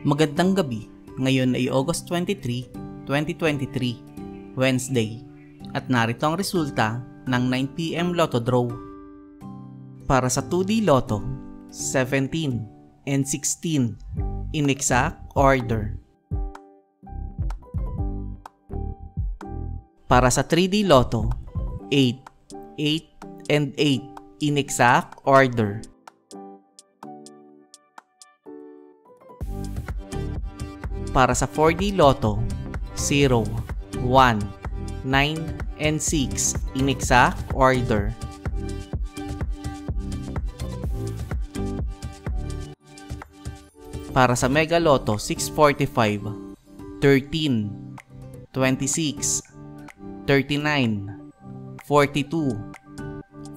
Magandang gabi, ngayon ay August 23, 2023, Wednesday, at narito ang resulta ng 9pm Lotto Draw. Para sa 2D Lotto, 17 and 16 in exact order. Para sa 3D Lotto, 8, 8 and 8 in exact order. Para sa 4D Lotto, 0, 1, 9, and 6 in exact order. Para sa Mega Lotto 645, 13, 26, 39, 42,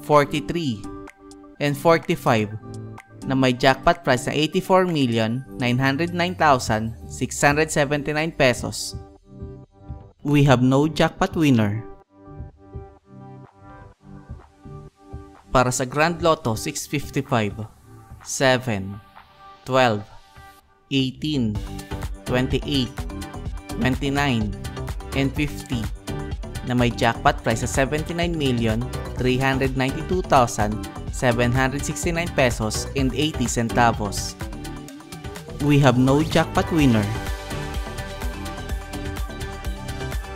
43, and 45 na may jackpot price na 84,909,679 pesos. We have no jackpot winner. Para sa Grand Lotto 655, 7, 12, 18, 28, 29, and 50 na may jackpot price na 79,392,769 pesos and 80 centavos. We have no jackpot winner.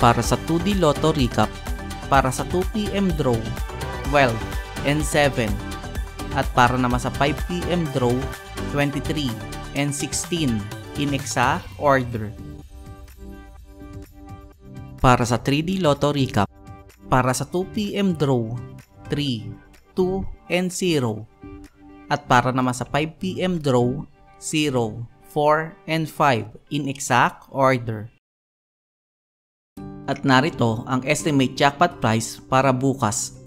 Para sa 2D Lotto Recap, para sa 2pm draw, 12 and 7, at para naman sa 5pm draw, 23 and 16 in exact order. Para sa 3D Lotto Recap, para sa 2pm draw, 3, 2, and 0, at para naman sa 5pm draw, 0, 4, and 5 in exact order. At narito ang estimate jackpot price para bukas,